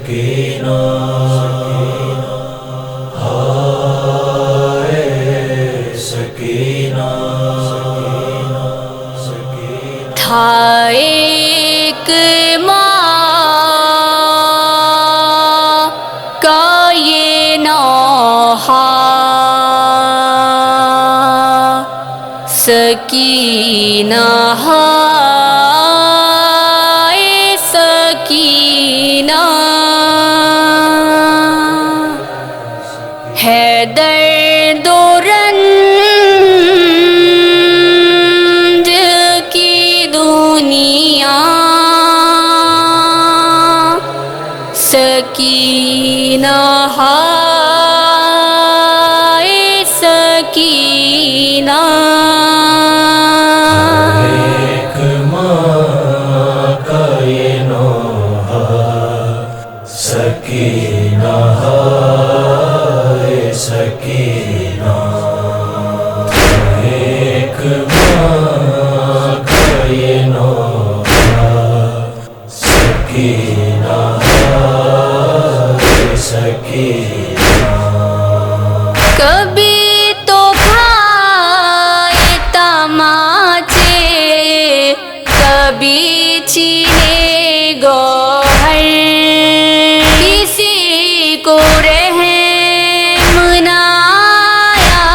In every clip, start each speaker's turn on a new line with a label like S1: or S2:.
S1: سکینہ ہائے سکینہ
S2: تھا ایک ماں کا یہ نوحہ سکینہ ہائے سکینہ ہے درد و رنج کی دنیا سکینہ ہائے سکینہ
S1: ایک ماں کا یہ نوحہ سکینہ ہائے سکینہ ایک ماں کا یہ نوحہ سکینہ ہائے سکینہ
S2: کبھی تو کھائے تماچے کبھی چھینے گوہر کسی کو رحم نہ آیا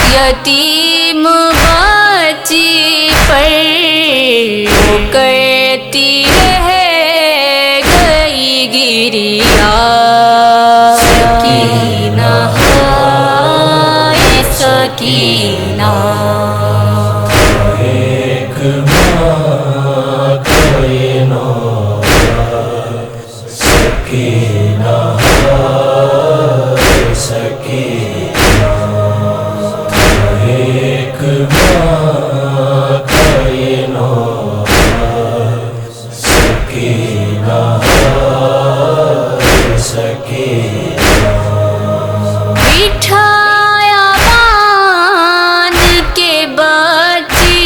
S2: یتیم بچی پر وہ کرتی رہ گئی گریا سکینہ ہائے سکینہ
S1: ایک ماں کا یہ نوحہ سکینہ ہائے سکینہ ایک ماں کا یہ نوحہ سکینہ ہائے سکینہ
S2: بٹھایا باندھ کے بچی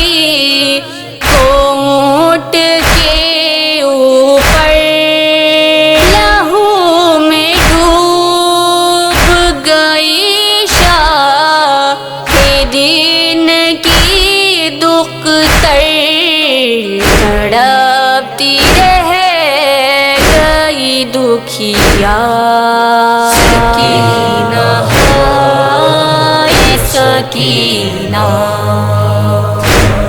S2: کو اونٹ کے اوپر لہو میں ڈوب گئی شاہدین کی دختر تڑپتی رہ گئی دکھیا سکینہ ہائے سکینہ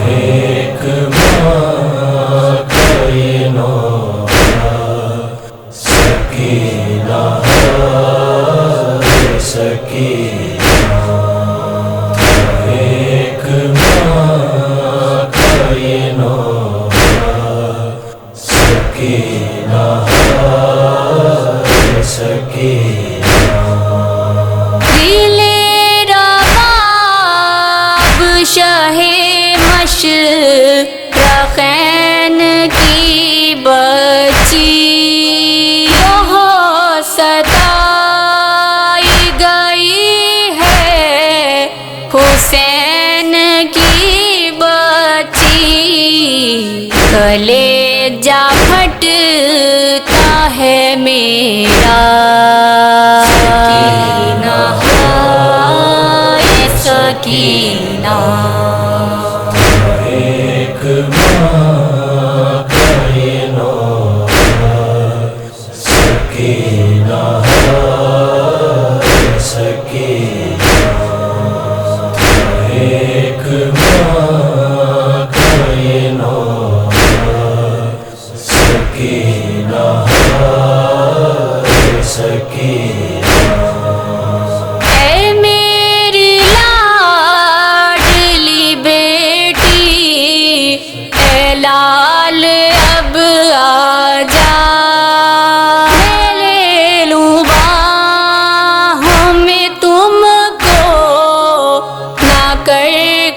S1: ایک ماں کا یہ نوحہ سکینہ ہائے سکینہ ایک ماں کا یہ نوحہ سکینہ ہائے سکینہ
S2: دل رباب شاہ مشرقین کی بچی بہت ستائی گئی ہے حسین کی بچی کلیجہ پھٹتا ہے میرا سکینہ ہائے سکینہ
S1: ایک ماں کا یہ نوحہ سکینہ ہائے سکینہ ایک ماں کا یہ نوحہ سکینہ ہائے سکینہ
S2: اے میری لاڈلی بیٹی اے لال اب آجا میں لے لوں باہوں میں تم کو نہ کر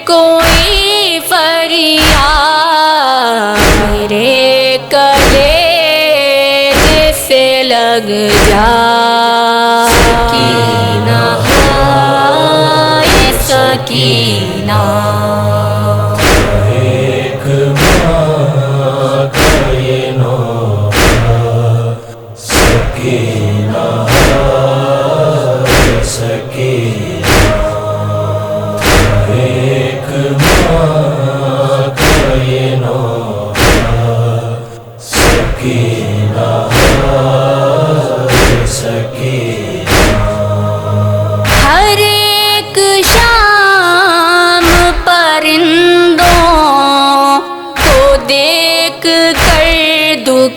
S2: کوئی فریاد میرے کلیجے سے لگ جا سکینہ ہائے سکینہ
S1: ایک ماں کا یہ نوحہ